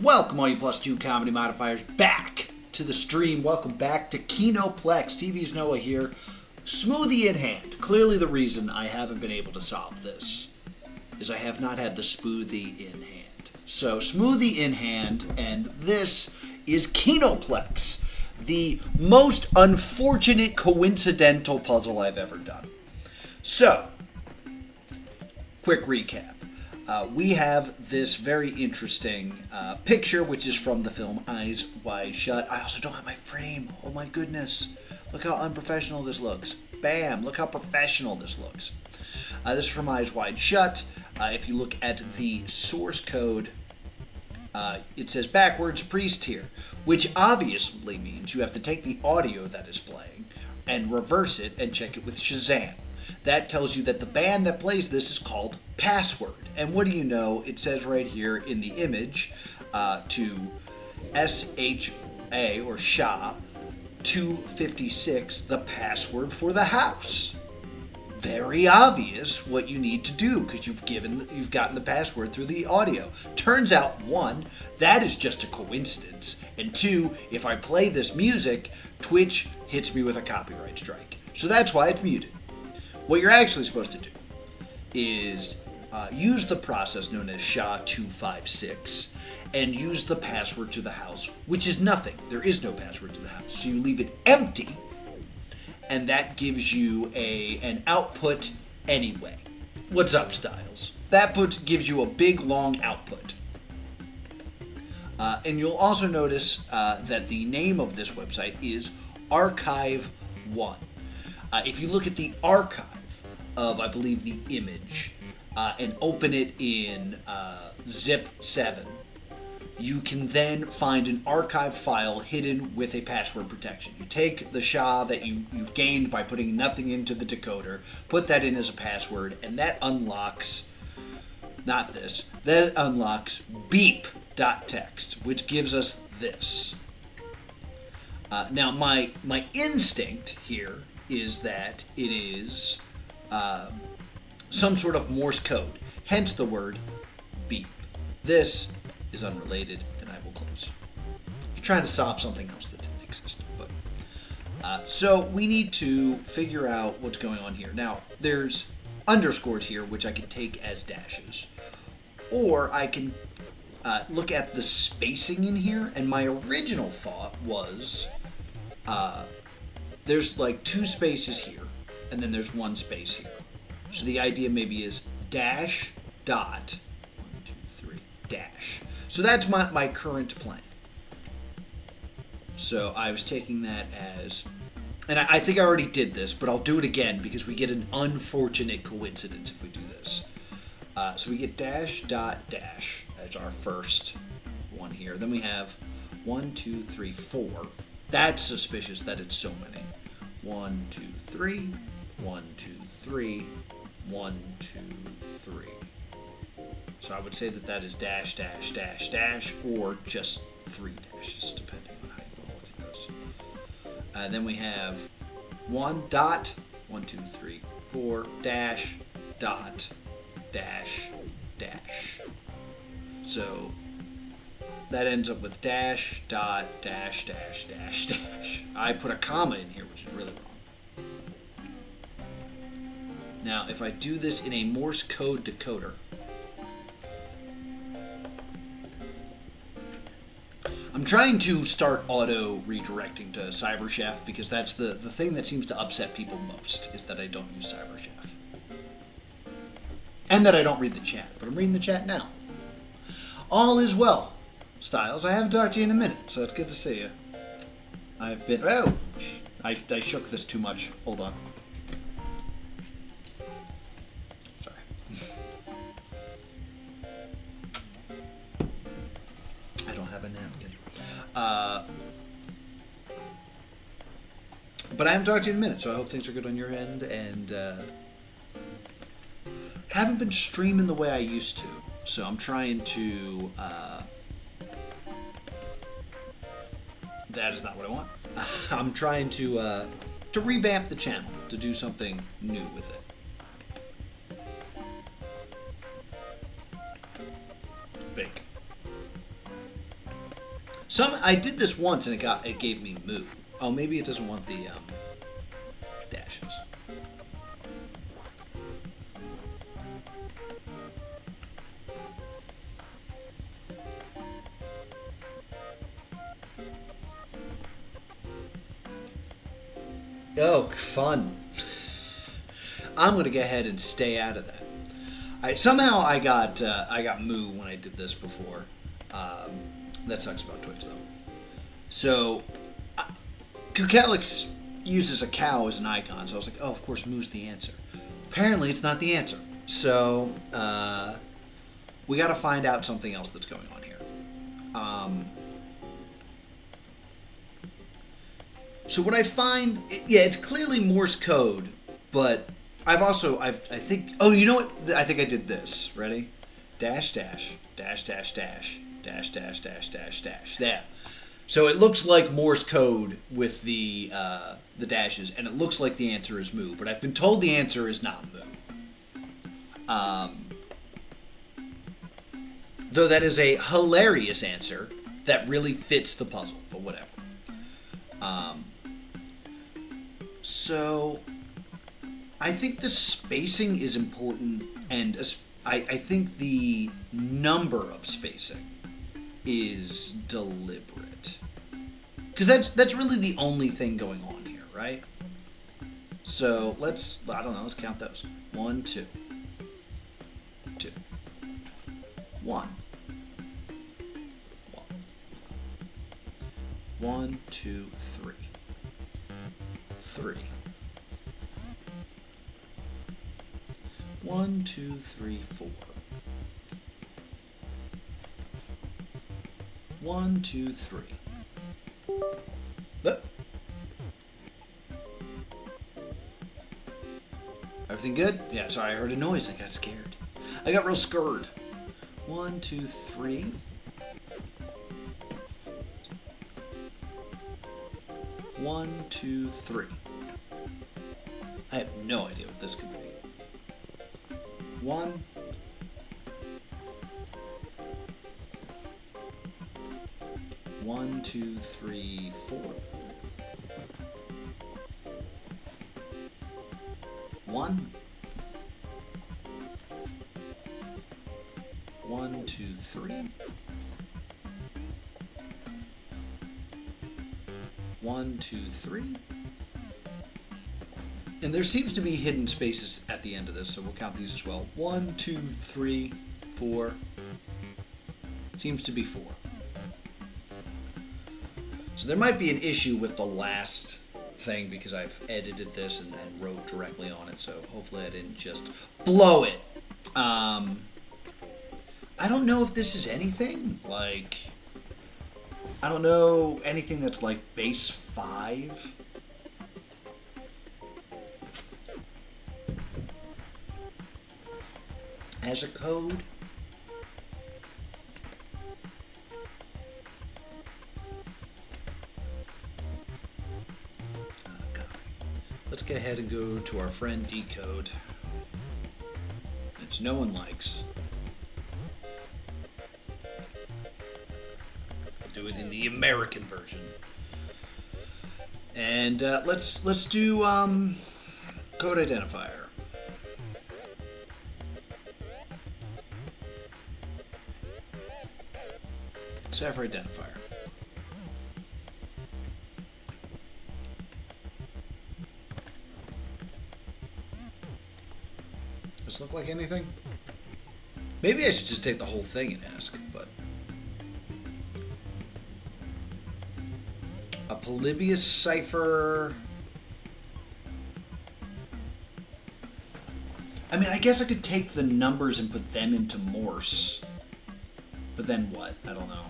Welcome, all you +2 comedy modifiers, back to the stream. Welcome back to Kinoplex. TV's Noah here. Smoothie in hand. Clearly the reason I haven't been able to solve this is I have not had the smoothie in hand. So, smoothie in hand, and this is Kinoplex, the most unfortunate coincidental puzzle I've ever done. So, quick recap. We have this very interesting picture, which is from the film Eyes Wide Shut. I also don't have my frame. Oh my goodness. Look how unprofessional this looks. Bam. Look how professional this looks. This is from Eyes Wide Shut. If you look at the source code, it says backwards priest here, which obviously means you have to take the audio that is playing and reverse it and check it with Shazam. That tells you that the band that plays this is called Password. And what do you know? It says right here in the image to SHA or SHA 256, the password for the house. Very obvious what you need to do because you've gotten the password through the audio. Turns out, one, that is just a coincidence. And two, if I play this music, Twitch hits me with a copyright strike. So that's why it's muted. What you're actually supposed to do is use the process known as SHA-256 and use the password to the house, which is nothing. There is no password to the house. So you leave it empty, and that gives you an output anyway. What's up, Styles? That gives you a big, long output. And you'll also notice that the name of this website is Archive 1. If you look at the archive of, I believe, the image and open it in zip 7, you can then find an archive file hidden with a password protection. You take the SHA that you've gained by putting nothing into the decoder, put that in as a password, and that unlocks, that unlocks beep.txt, which gives us this. Now, my instinct here is that it is some sort of Morse code, hence the word beep. This is unrelated, and I will close. I was trying to solve something else that didn't exist. But so we need to figure out what's going on here. Now, there's underscores here, which I can take as dashes. Or I can look at the spacing in here, and my original thought was there's like 2 spaces here, and then there's 1 space here. So the idea maybe is dash, dot, 1, 2, 3, dash. So that's my current plan. So I was taking that as, and I think I already did this, but I'll do it again because we get an unfortunate coincidence if we do this. So we get dash, dot, dash as our first one here. Then we have 1, 2, 3, 4. That's suspicious that it's so many. 1, 2, 3, 1, 2, 3, 1, 2, 3. So I would say that is dash, dash, dash, dash, or just 3 dashes, depending on how you want to look at this. Then we have 1 dot, 1, 2, 3, 4, dash, dot, dash, dash. So that ends up with dash, dot, dash, dash, dash, dash. I put a comma in here, which is really wrong. Now, if I do this in a Morse code decoder, I'm trying to start auto redirecting to CyberChef because that's the thing that seems to upset people most, is that I don't use CyberChef. And that I don't read the chat, but I'm reading the chat now. All is well, Styles. I haven't talked to you in a minute, so it's good to see you. I've been... Oh! I shook this too much. Hold on. Sorry. I don't have a napkin. But I haven't talked to you in a minute, so I hope things are good on your end, and haven't been streaming the way I used to, so I'm trying to that is not what I want. I'm trying to revamp the channel, to do something new with it. Big. I did this once and it gave me moo. Oh, maybe it doesn't want the dashes. Oh, fun. I'm gonna go ahead and stay out of that. Somehow I got moo when I did this before. That sucks about Twitch though. So, Kukkelis uses a cow as an icon, so I was like, oh, of course moo's the answer. Apparently it's not the answer. So, we gotta find out something else that's going on here. So what I find, it's clearly Morse code, but I think, oh, you know what? I think I did this. Ready? Dash, dash, dash, dash, dash, dash, dash, dash, dash, dash. There. So it looks like Morse code with the dashes, and it looks like the answer is moo, but I've been told the answer is not moo. Though that is a hilarious answer that really fits the puzzle, but whatever. So I think the spacing is important, and I think the number of spacing is deliberate. Because that's really the only thing going on here, right? So let's count those. 1, 2. 2. 1. 1, 2, 3. 3. 1, 2, 3, 4. 1, 2, 3. Everything good? Yeah, sorry, I heard a noise. I got scared. I got real scared. 1, 2, 3. 1, 2, 3. I have no idea what this could be. 1. 1, 2, 3, 4. 1. 1, 2, 3. 1, 2, 3. And there seems to be hidden spaces at the end of this, so we'll count these as well. 1, 2, 3, 4. Seems to be 4. So there might be an issue with the last thing because I've edited this and wrote directly on it, so hopefully I didn't just blow it. I don't know if this is anything. Like, I don't know anything that's like base 5. As a code. Let's go ahead and go to our friend Decode, which no one likes. We'll do it in the American version. And let's do code identifier. Cipher identifier. Does this look like anything? Maybe I should just take the whole thing and ask, but... A Polybius cipher... I mean, I guess I could take the numbers and put them into Morse. But then what? I don't know.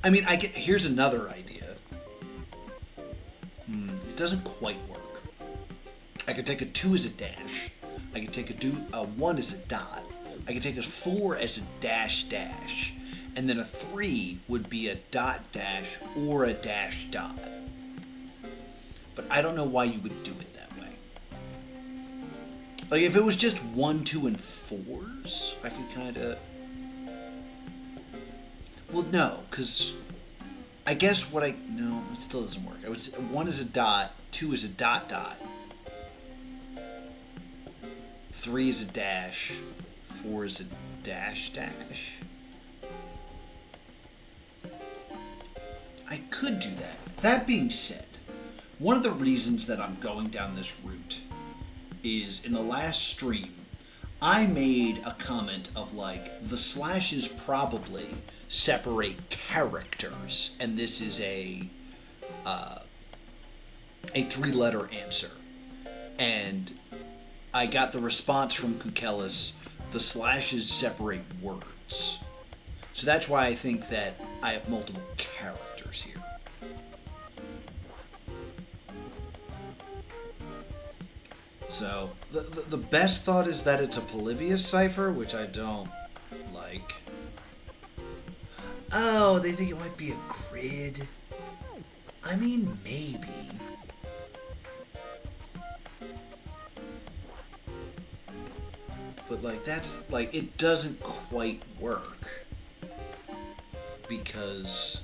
I mean, here's another idea. It doesn't quite work. I could take a 2 as a dash. I could take a 1 as a dot. I could take a 4 as a dash dash. And then a 3 would be a dot dash or a dash dot. But I don't know why you would do it that way. Like, if it was just 1, 2, and 4s, I could kind of... Well, no, because I guess what I... No, it still doesn't work. I would say 1 is a dot, 2 is a dot dot, 3 is a dash, 4 is a dash dash. I could do that. That being said, one of the reasons that I'm going down this route is in the last stream, I made a comment of like, the slashes probably separate characters, and this is a 3-letter answer. And I got the response from Kukkelis, the slashes separate words. So that's why I think that I have multiple characters here. So, the best thought is that it's a Polybius cipher, which I don't like. Oh, they think it might be a grid? I mean, maybe. But, like, that's, like, it doesn't quite work. Because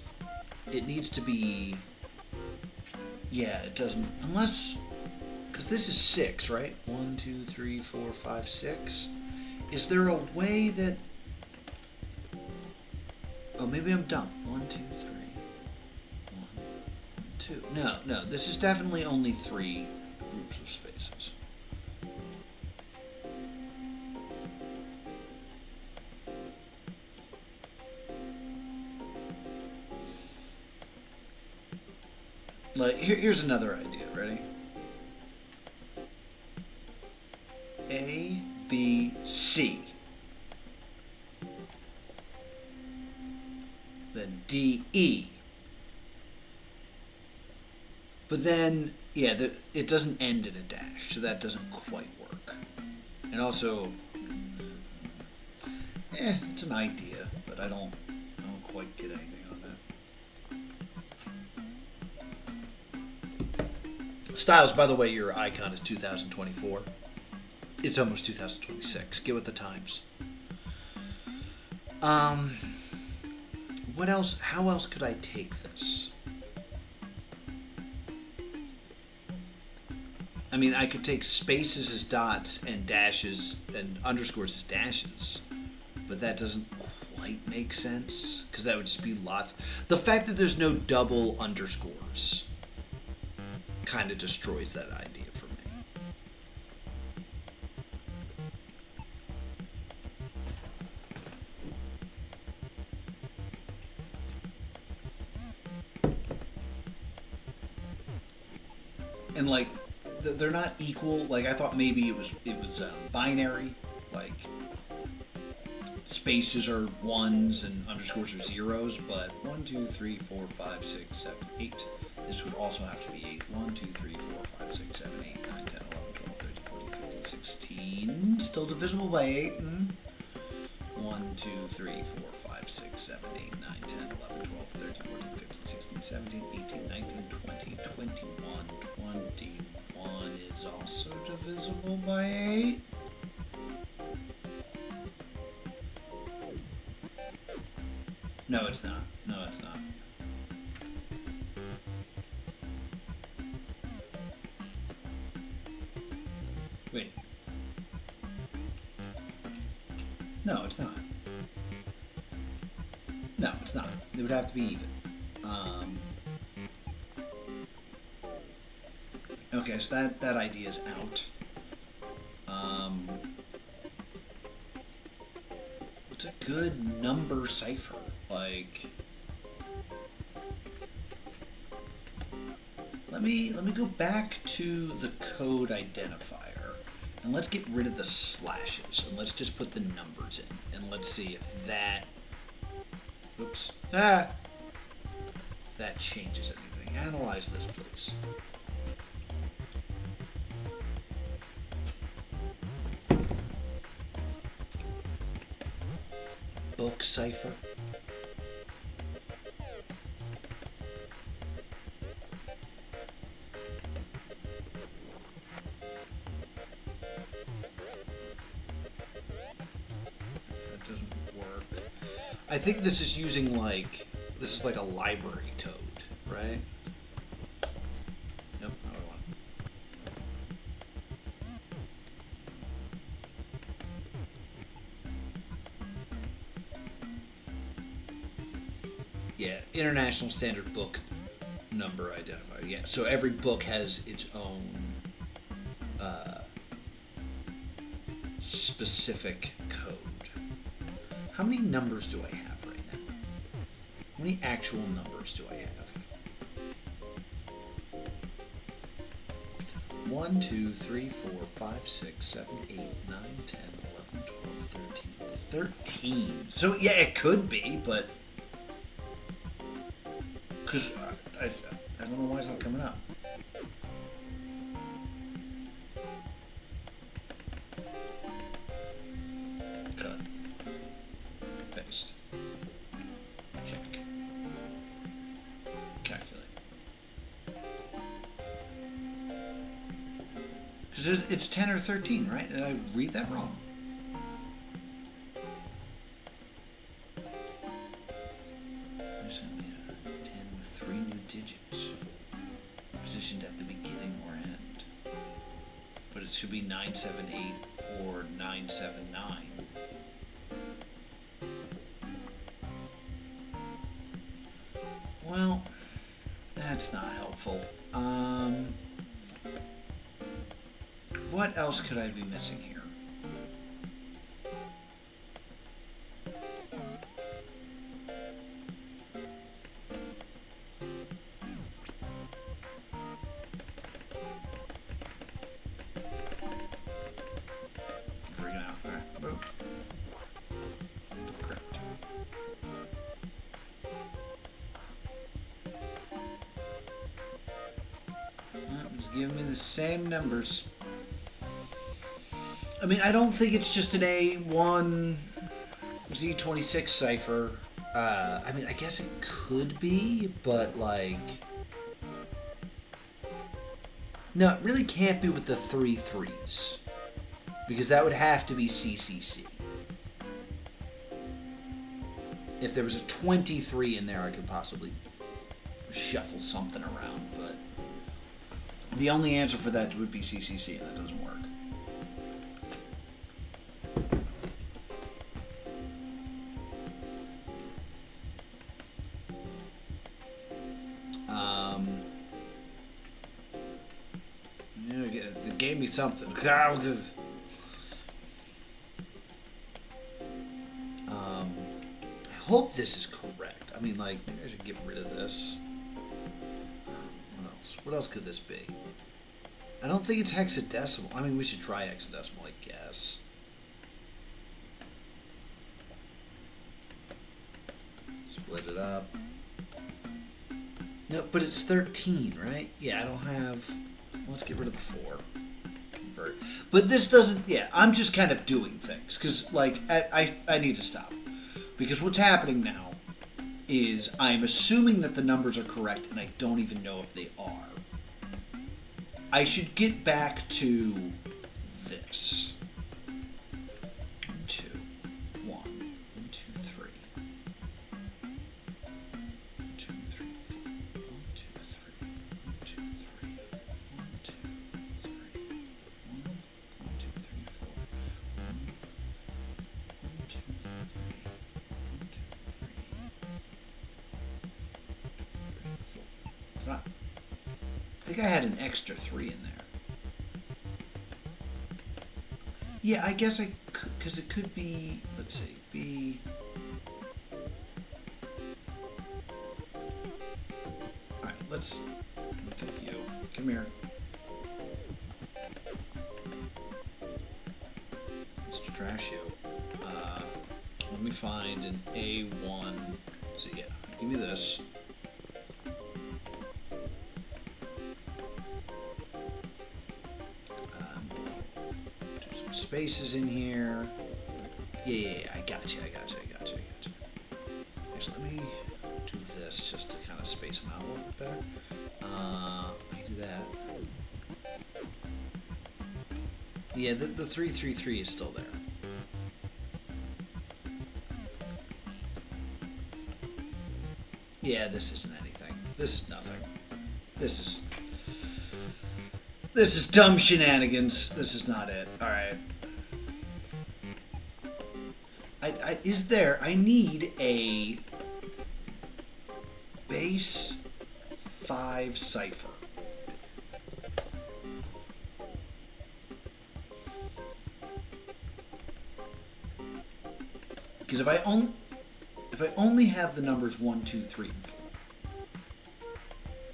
it needs to be... Yeah, it doesn't... Unless... Because this is 6, right? 1, 2, 3, 4, 5, 6. Is there a way that... Oh, maybe I'm dumb. 1, 2, 3. 1, 2. No. This is definitely only 3 groups of spaces. Like, here's another idea. Ready? A, B, C. Then D, E. But then, yeah, it doesn't end in a dash, so that doesn't quite work. And also, it's an idea, but I don't quite get anything on that. Styles, by the way, your icon is 2024. It's almost 2026. Get with the times. What else? How else could I take this? I mean, I could take spaces as dots and dashes and underscores as dashes, but that doesn't quite make sense because that would just be lots. The fact that there's no double underscores kind of destroys that idea for me. And like, they're not equal. Like, I thought maybe it was binary. Like, spaces are 1s and underscores are 0s. But 1, 2, 3, 4, 5, 6, 7, 8. This would also have to be 8. 1, 2, 3, 4, 5, 6, 7, 8, 9, 10, 11, 12, 13, 14, 15, 16. Still divisible by 8. 1, 2, 3, 4, 5, 6, 7, 8, 9, 10, 11, 12, 13, 14, 15, 16, 17, 18, 19, 20, 21, 21 is also divisible by 8. No, it's not. No, it's not. Wait. No, it's not. No, it's not. It would have to be even. Okay, so that idea is out. What's a good number cipher? Like, let me go back to the code identifier, and let's get rid of the slashes, and let's just put the numbers in, and let's see if that, oops, that changes anything. Analyze this, please. Book cipher. I think this is using like, this is like a library code, right? Nope, not what I want. Yeah, International Standard Book Number Identifier. Yeah, so every book has its own specific code. How many numbers do I have right now? How many actual numbers do I have? 1, 2, 3, 4, 5, 6, 7, 8, 9, 10, 11, 12, 13. 13. So yeah, it could be, but because I don't know why it's not coming up. Cut. Paste. Check. Calculate. Because it's 10 or 13, right? Did I read that wrong? There's a 10 with 3 new digits. Positioned at the beginning or end. But it should be 978 or 979. Well, that's not helpful. What else could I be missing here? Freaking out. All right, boom. Correct. It's giving me the same numbers. I mean, I don't think it's just an A1 Z26 cipher. I mean, I guess it could be, but like... No, it really can't be with the 3 3s. Because that would have to be CCC. If there was a 23 in there, I could possibly shuffle something around, but... The only answer for that would be CCC, and that doesn't work. It gave me something. I hope this is correct. I mean, like, maybe I should get rid of this. What else? What else could this be? I don't think it's hexadecimal. I mean, we should try hexadecimal, I guess. Split it up. No, but it's 13, right? Yeah, I don't have... Let's get rid of the 4. Convert. But this doesn't... Yeah, I'm just kind of doing things. Because, like, I need to stop. Because what's happening now is I'm assuming that the numbers are correct, and I don't even know if they are. I should get back to this. 2, 1, 2, 3. 2, 3, 4. 1, 2, 3. 1, 2, 3. 1, 2, 3. 1, 2, 3, 4. 1, 2, 3. 1, 2, 3. I think I had an extra 3 in there. Yeah, I guess I could, because it could be, let's see, B. Alright, let's take you. Come here. Let's trash you. Let me find an A1. So yeah, give me this. Spaces in here. Yeah, I got you. Actually, let me do this just to kind of space them out a little bit better. I do that. Yeah, the 3 3 3 is still there. Yeah, this isn't anything. This is nothing. This is dumb shenanigans. This is not it. All right. I need a base 5 cipher. Because if I only have the numbers 1, 2, 3, and 4,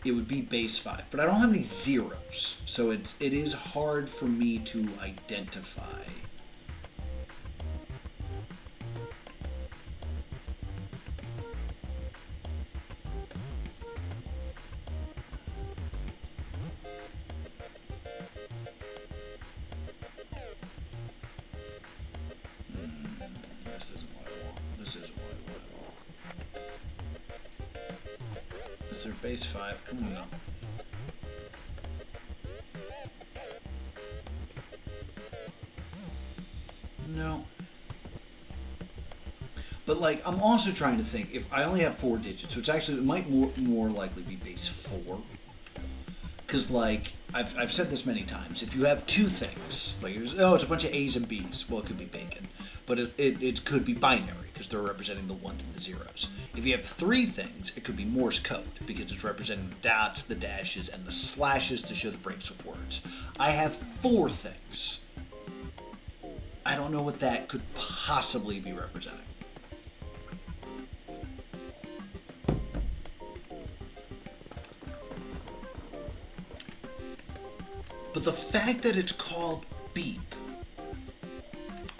it would be base 5. But I don't have any zeros, so it is hard for me to identify. This isn't what I want. This isn't what I want. Is there base 5? Come on now. No. But like, I'm also trying to think, if I only have 4 digits, which actually it might more likely be base 4. Because like, I've said this many times, if you have 2 things, like, it's a bunch of A's and B's, well, it could be bacon. But it could be binary, because they're representing the 1s and the 0s. If you have 3 things, it could be Morse code, because it's representing the dots, the dashes, and the slashes to show the breaks of words. I have 4 things. I don't know what that could possibly be representing. But the fact that it's called beep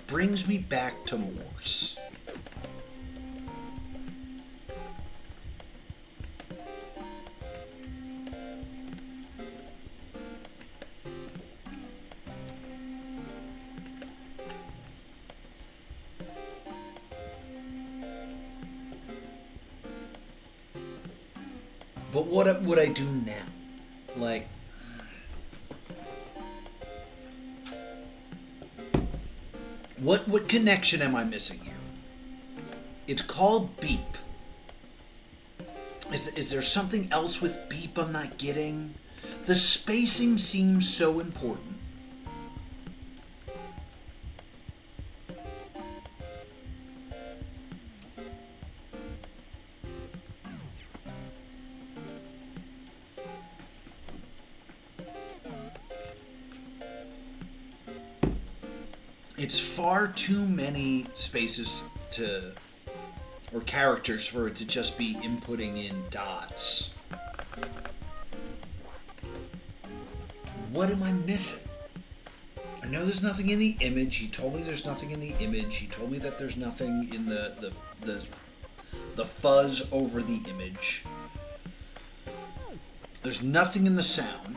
brings me back to Morse. But what would I do now? Like, what connection am I missing here? It's called beep. Is there something else with beep I'm not getting? The spacing seems so important. It's far too many spaces or characters for it to just be inputting in dots. What am I missing? I know there's nothing in the image. He told me there's nothing in the image. He told me that there's nothing in the fuzz over the image. There's nothing in the sound.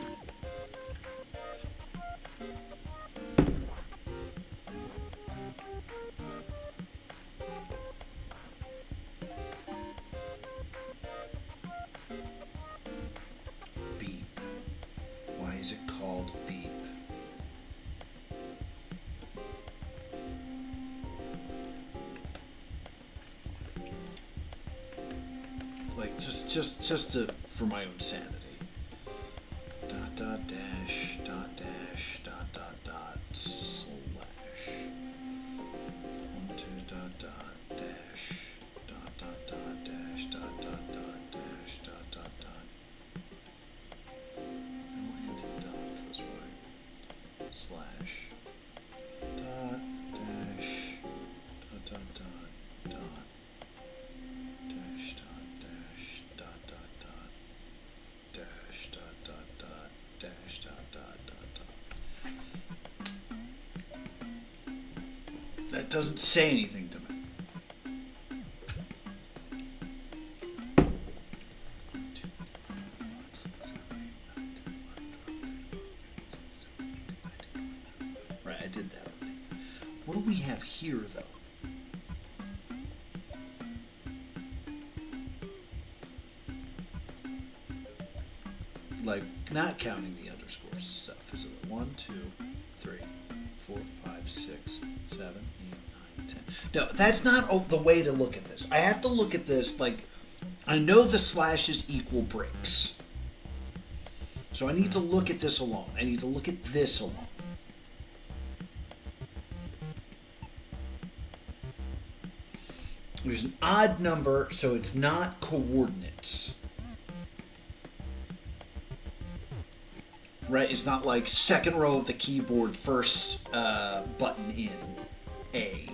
Is it called beep? Like just for my own sanity. Dot dot dash dot dash dot dot dot slash 1 2 dot dot dash dot dot dot dash dot dot dot dash dot dot dot. Slash dot dash dot dot dot dot dash dot dash dot dot dot dash dot dot dot dash dot dot dot dot. That doesn't say anything to me. I did that already. What do we have here, though? Like, not counting the underscores and stuff. Is it 1, 2, 3, 4, 5, 6, 7, 8, 9, 10? No, that's not the way to look at this. I have to look at this, like, I know the slashes equal bricks. So I need to look at this alone. I need to look at this alone. There's an odd number, so it's not coordinates. Right? It's not like second row of the keyboard, first button in A.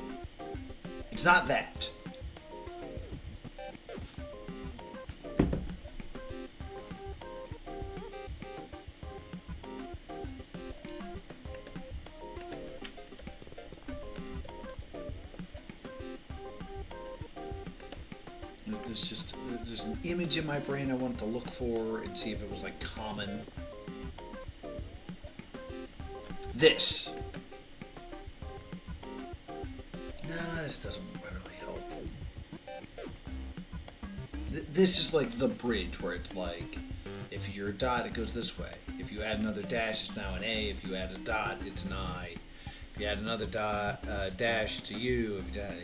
It's not that. There's an image in my brain I wanted to look for and see if it was like common. This. Nah, this doesn't really help. This is like the bridge where it's like, if you're a dot, it goes this way. If you add another dash, it's now an A. If you add a dot, it's an I. If you add another dot, dash, it's a U. If you add,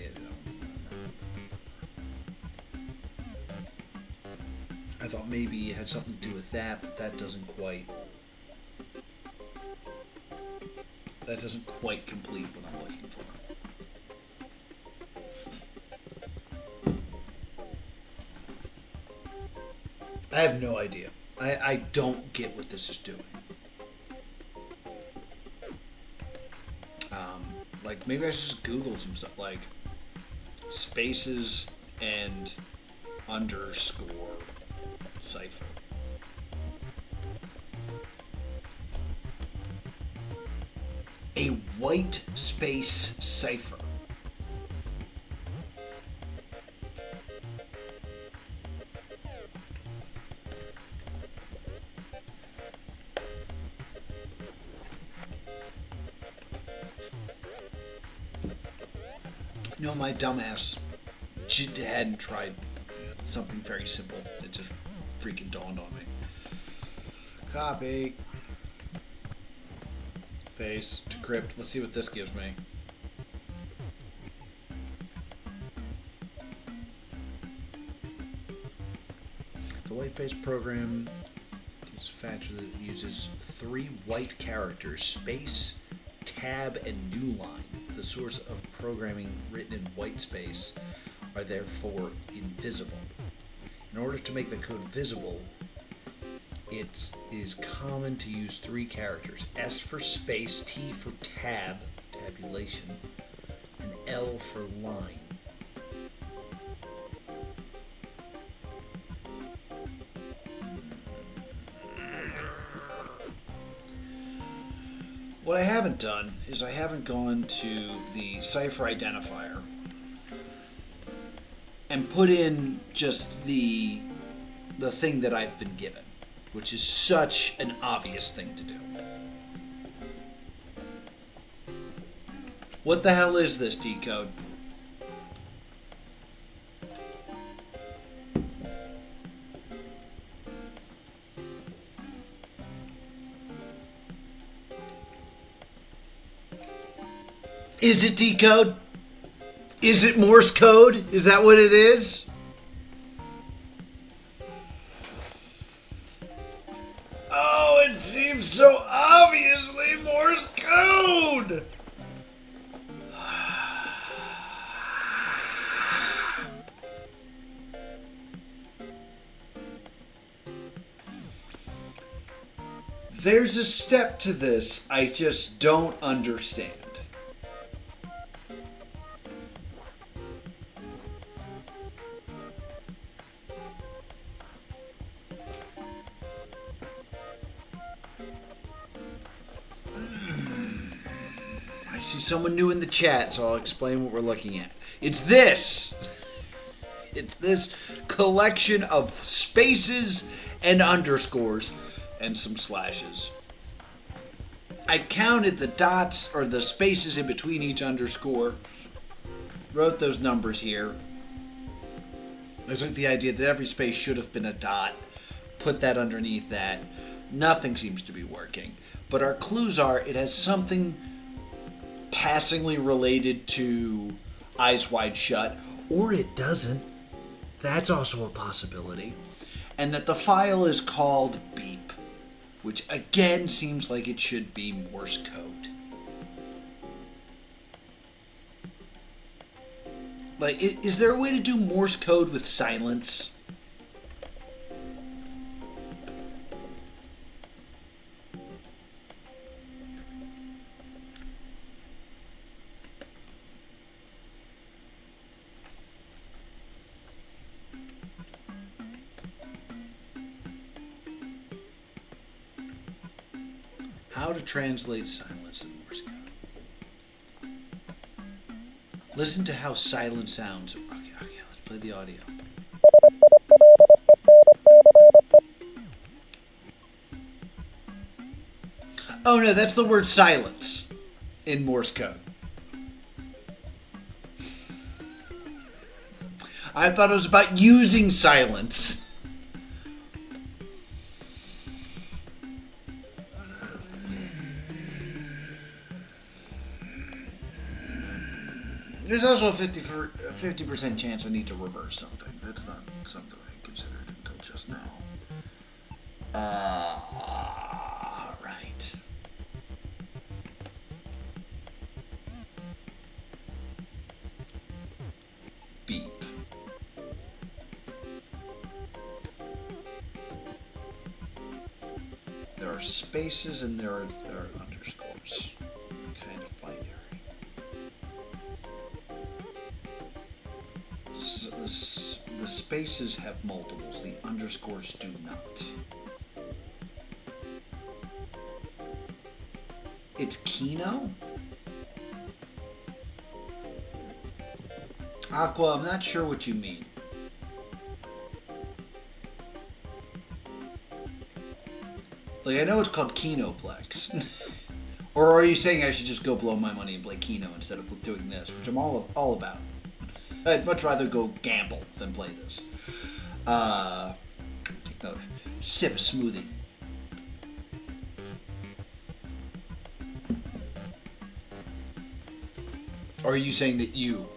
I thought maybe it had something to do with that, but that doesn't quite complete what I'm looking for. I have no idea. I don't get what this is doing. Like, maybe I should just Google some stuff, like spaces and underscore cipher. A white space cipher. No, my dumbass hadn't tried something very simple. It just freaking dawned on me. Copy. Paste. Decrypt. Let's see what this gives me. The white paste program is a factor that uses 3 white characters: space, tab, and new line. The source of programming written in white space are therefore invisible. In order to make the code visible, it is common to use 3 characters: S for space, T for tab, tabulation, and L for line. What I haven't done is I haven't gone to the cipher identifier and put in just the thing that I've been given, which is such an obvious thing to do. What the hell is this decode? Is it decode? Is it Morse code? Is that what it is? Oh, it seems so obviously Morse code! There's a step to this I just don't understand. I see someone new in the chat, so I'll explain what we're looking at. It's this! It's this collection of spaces and underscores and some slashes. I counted the dots, or the spaces in between each underscore, wrote those numbers here. I took the idea that every space should have been a dot, put that underneath that. Nothing seems to be working. But our clues are it has something passingly related to Eyes Wide Shut, or it doesn't. That's also a possibility. And that the file is called beep, which again seems like it should be Morse code. Like, is there a way to do Morse code with silence? How to translate silence in Morse code. Listen to how silent sounds. Okay, let's play the audio. Oh no, that's the word silence in Morse code. I thought it was about using silence. There's also a 50% chance I need to reverse something. That's not something I considered until just now. Right. Beep. There are spaces and there are underscores. Kind of binary. So the spaces have multiples, the underscores do not. It's Kino? Aqua, I'm not sure what you mean. Like, I know it's called Kinoplex. Or are you saying I should just go blow my money and play Kino instead of doing this, which I'm all about. I'd much rather go gamble than play this. Take another sip of smoothie. Or are you saying that you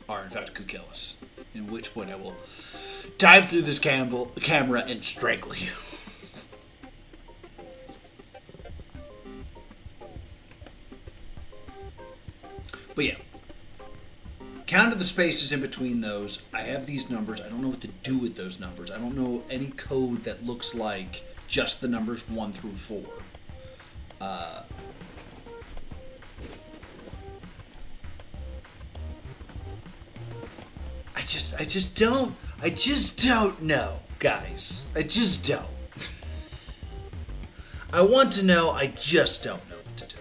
are in fact Kukkelis? In which point I will dive through this camera and strangle you. But yeah. Counted the spaces in between those. I have these numbers. I don't know what to do with those numbers. I don't know any code that looks like just the numbers 1 through 4. I just don't know, guys. I just don't. I want to know, I just don't know what to do.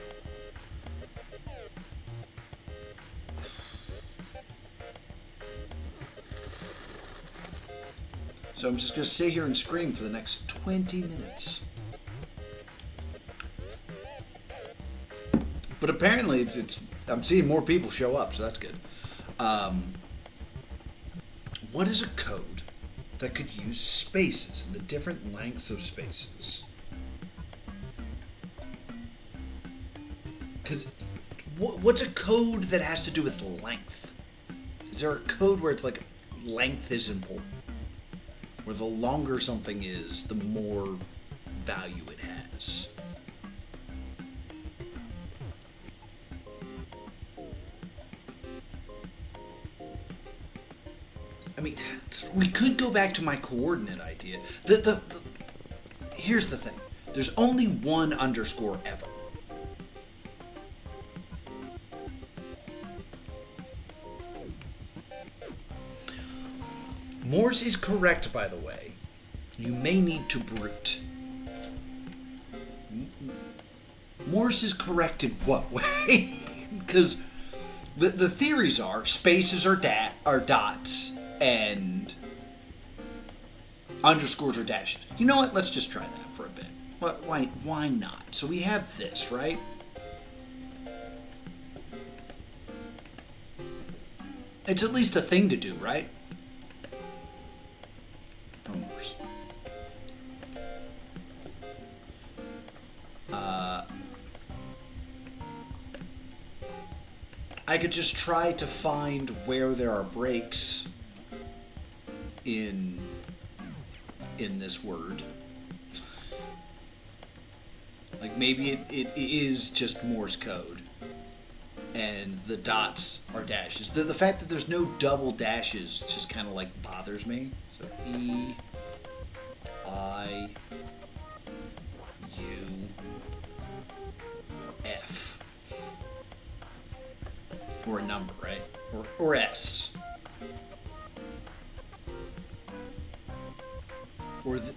So I'm just going to sit here and scream for the next 20 minutes. But apparently I'm seeing more people show up, so that's good. What is a code that could use spaces and the different lengths of spaces? Because what's a code that has to do with length? Is there a code where it's like length is important? Where the longer something is, the more value it has? I mean, we could go back to my coordinate idea. Here's the thing. There's only one underscore ever. Morse is correct, by the way. You may need to brute. Morse is correct in what way? Because the theories are spaces are dots and underscores are dashes. You know what? Let's just try that for a bit. Why not? So we have this, right? It's at least a thing to do, right? No Morse. I could just try to find where there are breaks in this word. Like maybe it is just Morse code and the dots are dashes. The fact that there's no double dashes just kind of like bothers me. So E, I, U, F. Or a number, right? Or S. Or the...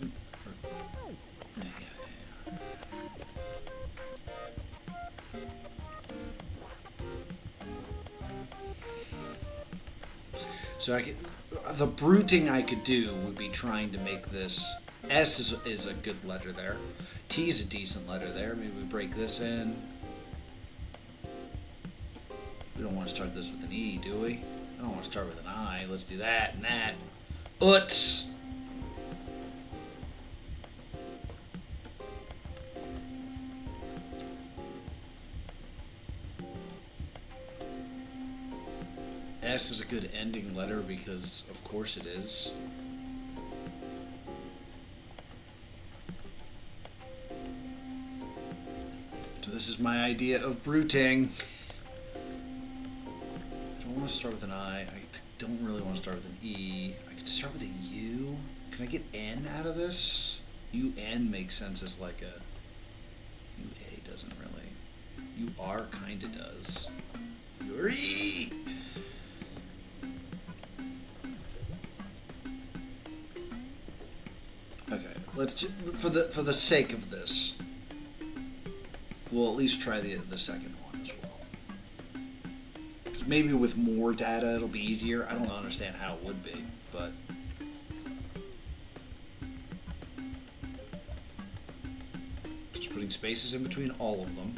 So the bruting I could do would be trying to make this... S is a good letter there. T is a decent letter there. Maybe we break this in. We don't want to start this with an E, do we? I don't want to start with an I. Let's do that and that. Uts! S is a good ending letter because, of course, it is. So this is my idea of bruting. I don't want to start with an I. I don't really want to start with an E. I could start with a U. Can I get N out of this? UN makes sense as like a... UA doesn't really. UR kind of does. Yuri! Okay, let's for the sake of this, we'll at least try the second one as well. Because maybe with more data it'll be easier. I don't understand how it would be, but just putting spaces in between all of them.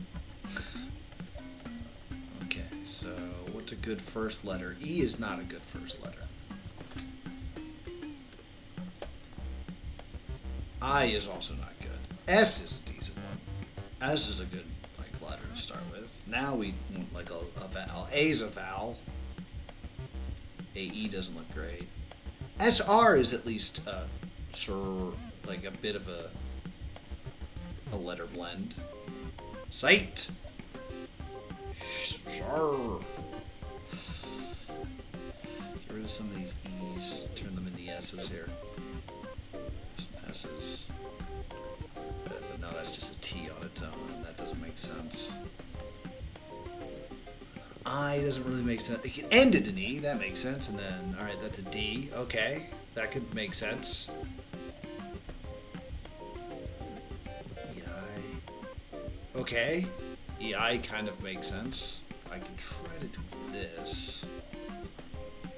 Okay, so what's a good first letter? E is not a good first letter. I is also not good. S is a decent one. S is a good letter to start with. Now we want like a vowel. A is a vowel. AE doesn't look great. SR is at least like a bit of a letter blend. Sight. Sure. Get rid of some of these E's. Turn them into S's here. S's. But no, that's just a T on its own, and that doesn't make sense. I doesn't really make sense. It can end in an E, that makes sense, and then, alright, that's a D. Okay, that could make sense. EI. Okay, EI kind of makes sense. I can try to do this.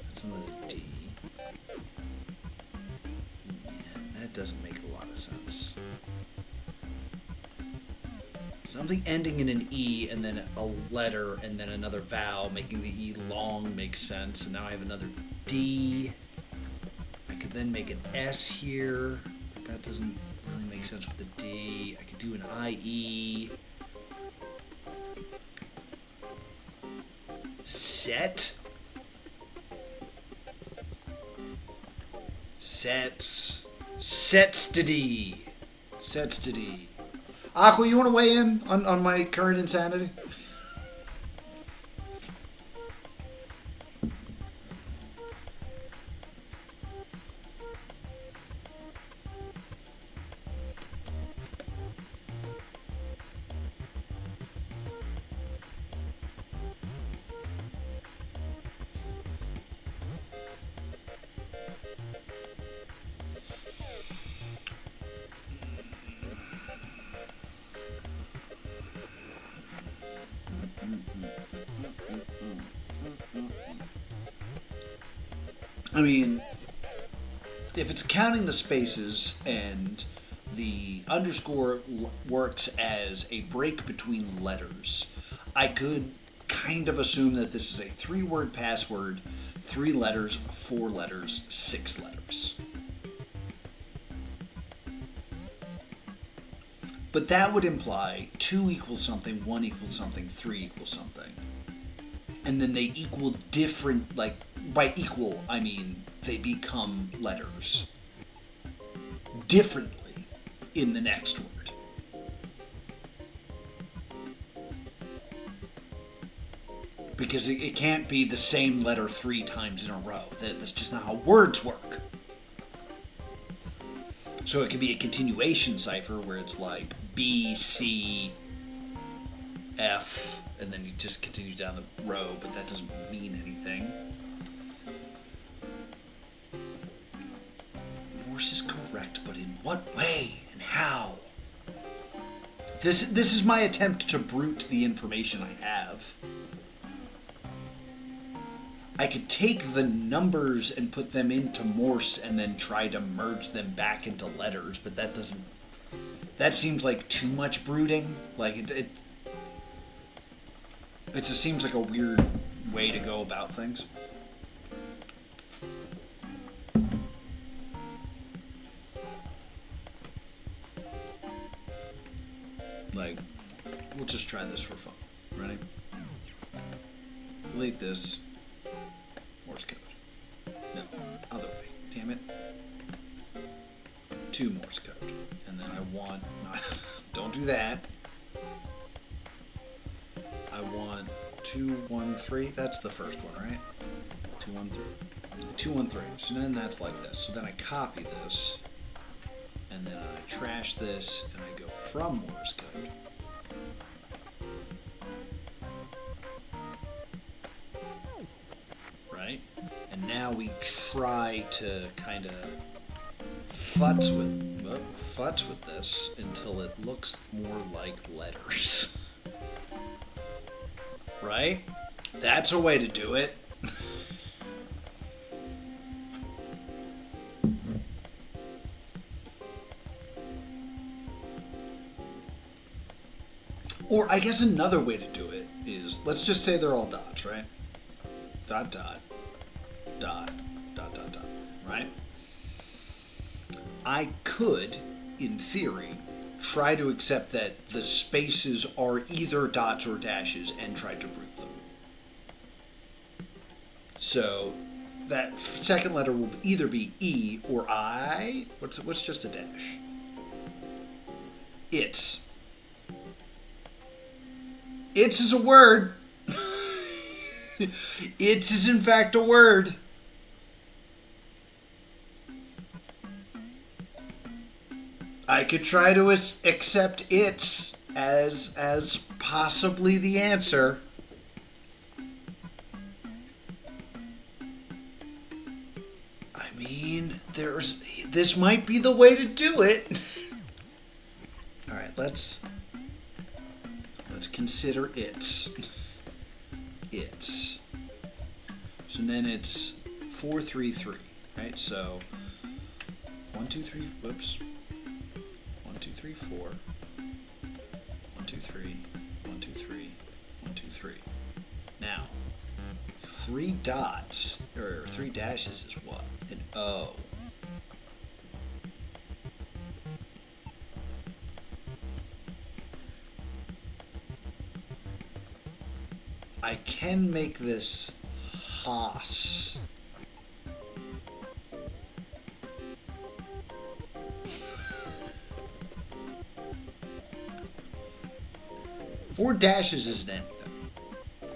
That's another D. That doesn't make a lot of sense. Something ending in an E and then a letter and then another vowel making the E long makes sense. And now I have another D. I could then make an S here. That doesn't really make sense with the D. I could do an IE. Set. Sets. Sets to D. Sets to D. Aqua, you want to weigh in on my current insanity? I mean, if it's counting the spaces and the underscore works as a break between letters, I could kind of assume that this is a 3-word password, 3 letters, 4 letters, 6 letters. But that would imply 2 equals something, 1 equals something, 3 equals something. And then they equal different, like, by equal, I mean they become letters differently in the next word. Because it can't be the same letter 3 times in a row. That's just not how words work. So it could be a continuation cipher where it's like B, C, F, and then you just continue down the row, but that doesn't mean anything. Morse is correct, but in what way and how? This is my attempt to brute the information I have. I could take the numbers and put them into Morse and then try to merge them back into letters, but that doesn't... That seems like too much brooding. Like, it just seems like a weird way to go about things. Like, we'll just try this for fun. Ready? Delete this. Morse code. No, other way. Damn it. 2 Morse code. And then I want... Don't do that. I want 213. That's the first one, right? 213. 213. So then that's like this. So then I copy this. And then I trash this. And I go from Morse code. Right? And now we try to kind of futz with this until it looks more like letters. Right? That's a way to do it. Or I guess another way to do it is, let's just say they're all dots, right? Dot, dot, dot, dot, dot, dot, right? I could, in theory, try to accept that the spaces are either dots or dashes and try to root them. So that second letter will either be E or I. What's just a dash? It's. It's is a word. It's is in fact a word. I could try to accept it's as possibly the answer. I mean, this might be the way to do it. All right, let's consider it's. It's. So then it's 433, right? So 1, 2, 3. Whoops. 1, 2, 3, 4. 1, 2, 3. 1, 2, 3. 1, 2, 3. Now, 3 dots or 3 dashes is what? An O. I can make this Haas. Four dashes isn't anything.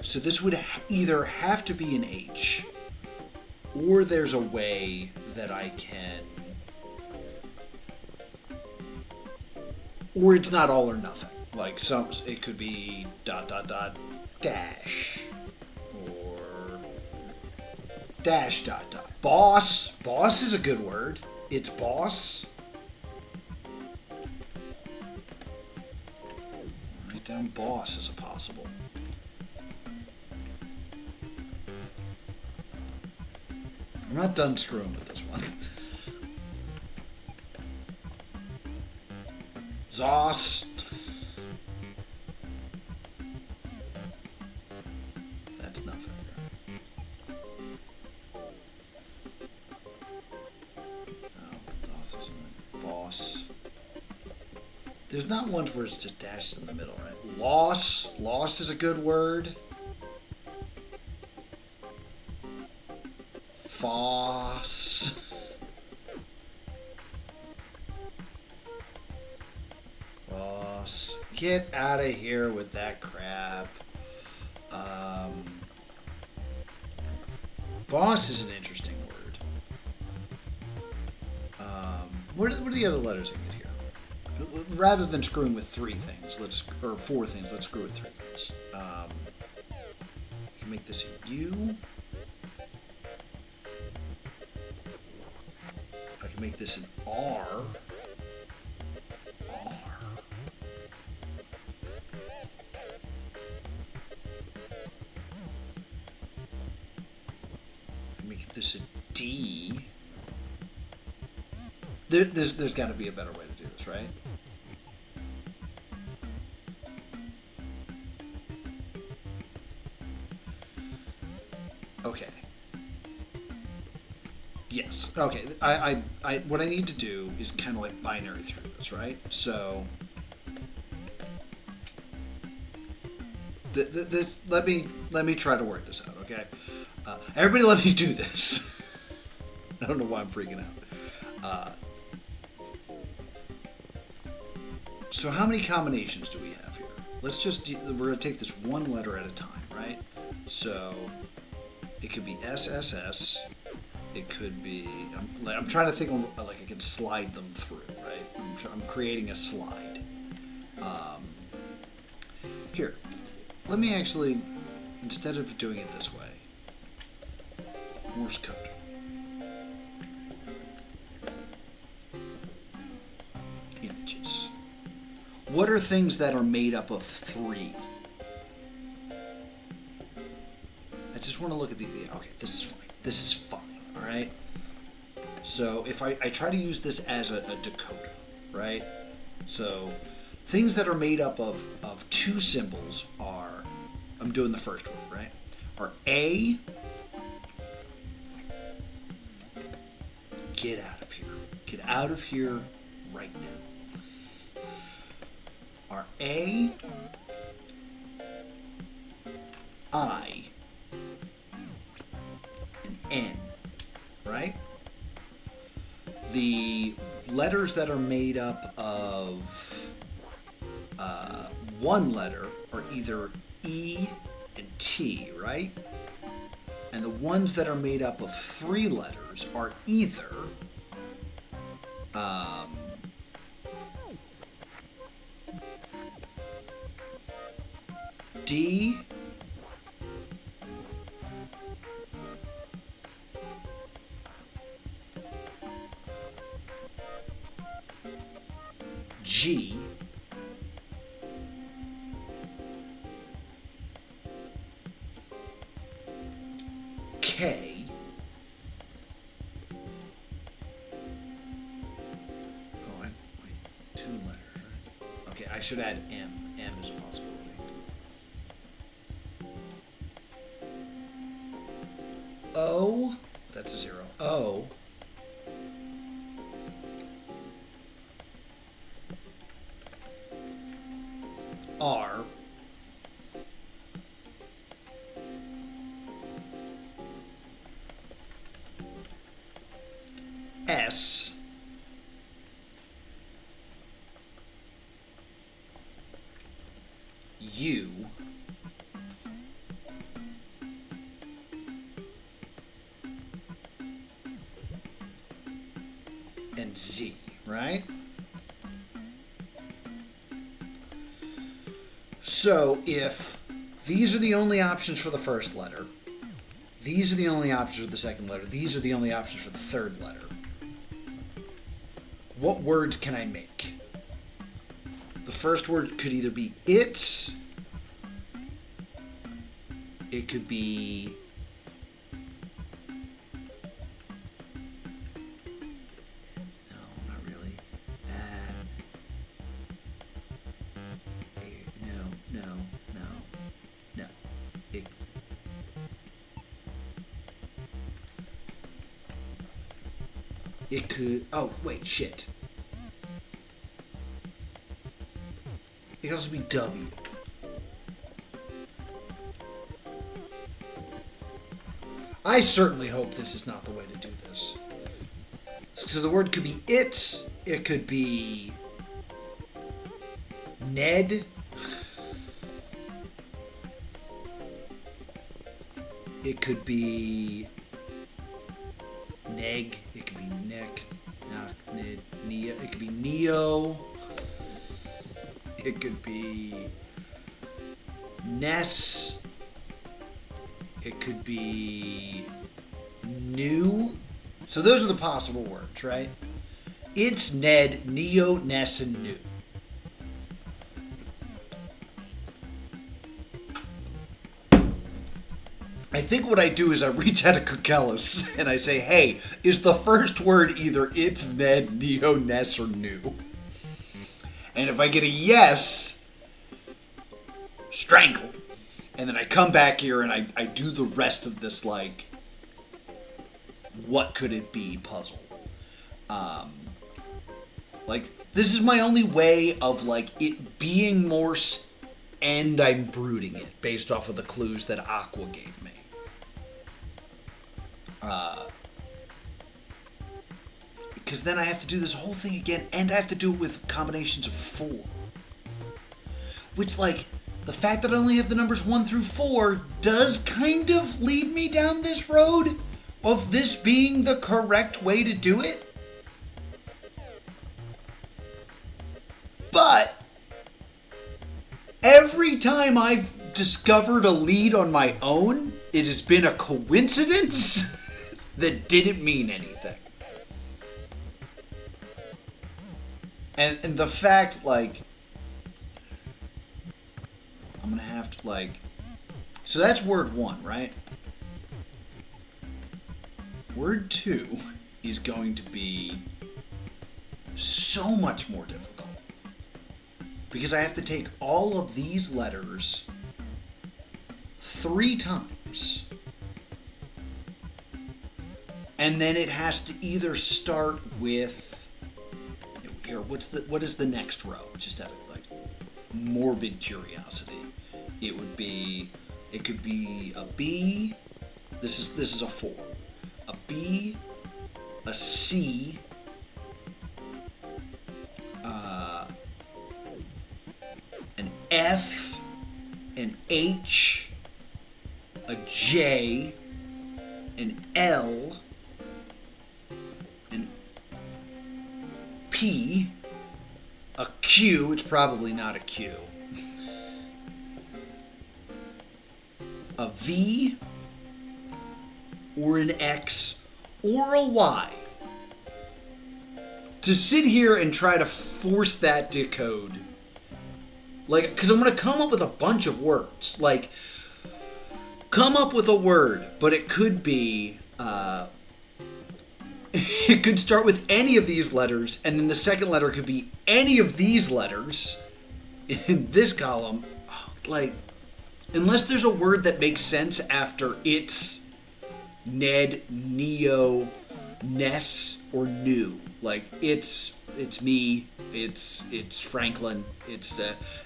So this would either have to be an H, or there's a way that I can... Or it's not all or nothing. Like, it could be ... dash, or dash ... Boss. Boss is a good word. It's boss. Write down boss as a possible. I'm not done screwing with this one. Zos. That's nothing. Boss. There's not ones where it's just dashes in the middle, right? Loss. Loss is a good word. Foss. Foss. Get out of here with that crap. Boss is an interesting word. What are the other letters in it here? Rather than screwing with three things, or four things, let's screw with three things. I can make this a U. I can make this an R. R. I can make this a D. There's got to be a better way to do this, right? Okay. Yes. Okay. What I need to do is kind of like binary through this, right? So, let me try to work this out. Okay. Everybody, let me do this. I don't know why I'm freaking out. So how many combinations do we have here? Let's just, we're going to take this one letter at a time, right? So it could be SSS. It could be, I'm trying to think of, like I can slide them through, right? I'm creating a slide. Here, let me actually, instead of doing it this way, Morse code. Images. What are things that are made up of three? I just want to look at okay, this is fine. This is fine, all right? So if I try to use this as a decoder, right? So things that are made up of two symbols are, I'm doing the first one, right? Are A, get out of here. Get out of here right now. Are A, I, and N, right? The letters that are made up of one letter are either E and T, right? And the ones that are made up of three letters are either D, G, K, wait, two letters, right? Okay, I should add M. M is a possibility. O, that's a zero. O, R, S, U, and Z, right? So if these are the only options for the first letter, these are the only options for the second letter, these are the only options for the third letter, what words can I make? The first word could either be it's, it could be it could, oh, wait, shit. It could also be W. I certainly hope this is not the way to do this. So the word could be it could be Ned, it could be Neg, it could be Neck, Knock, Ned, Nia, it could be Neo, it could be Ness, it could be New. So those are the possible words, right? It's Ned, Neo, Ness, and New. I think what I do is I reach out to Kukkelis and I say, hey, is the first word either it's Ned, Neo, Ness, or New? And if I get a yes, strangle. And then I come back here and I do the rest of this, like, what could it be puzzle. Like, this is my only way of, like, it being more, and I'm brooding it based off of the clues that Aqua gave me. Because then I have to do this whole thing again, and I have to do it with combinations of 4. Which, like, the fact that I only have the numbers 1 through 4 does kind of lead me down this road of this being the correct way to do it. But every time I've discovered a lead on my own, it has been a coincidence that didn't mean anything. And the fact, like, I'm going to have to, like, so that's word 1, right? Word 2 is going to be so much more difficult. Because I have to take all of these letters 3 times. And then it has to either start with, here, what is the next row? Just out of, like, morbid curiosity. It could be a B. This is a 4. A B, a C, an F, an H, a J, an L, an P, a Q. It's probably not a Q. A V, or an X, or a Y. To sit here and try to force that decode. Like, because I'm going to come up with a bunch of words. Like, come up with a word, but it could be, it could start with any of these letters, and then the second letter could be any of these letters in this column. Like, unless there's a word that makes sense after it's Ned, Neo, Ness, or New. Like, it's me, it's Franklin, it's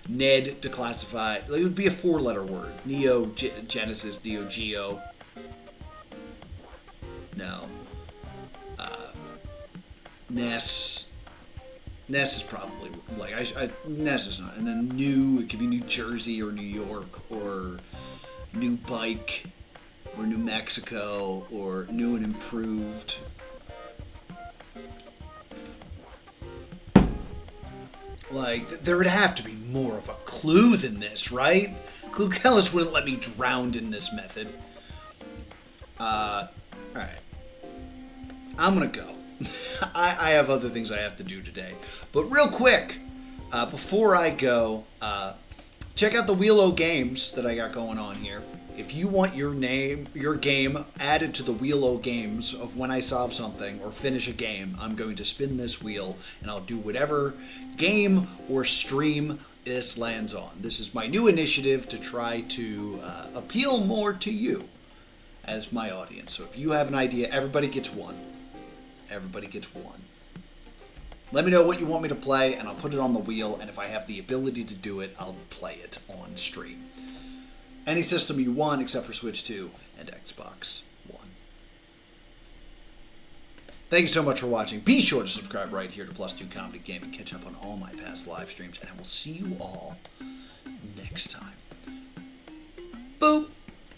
Ned declassified. Like, it would be a 4-letter word. Neo, Genesis, Neo Geo. No. Ness. Ness is probably, like, Ness is not. And then New, it could be New Jersey or New York or New Bike or New Mexico or New and Improved. Like, there would have to be more of a clue than this, right? Kukkelis wouldn't let me drown in this method. Alright. I'm gonna go. I have other things I have to do today. But real quick, before I go, check out the Wheel O Games that I got going on here. If you want your game added to the Wheel O Games of when I solve something or finish a game, I'm going to spin this wheel and I'll do whatever game or stream this lands on. This is my new initiative to try to appeal more to you as my audience. So if you have an idea, everybody gets one. Everybody gets one. Let me know what you want me to play, and I'll put it on the wheel, and if I have the ability to do it, I'll play it on stream. Any system you want, except for Switch 2 and Xbox One. Thank you so much for watching. Be sure to subscribe right here to Plus 2 Comedy Game and catch up on all my past live streams. And I will see you all next time.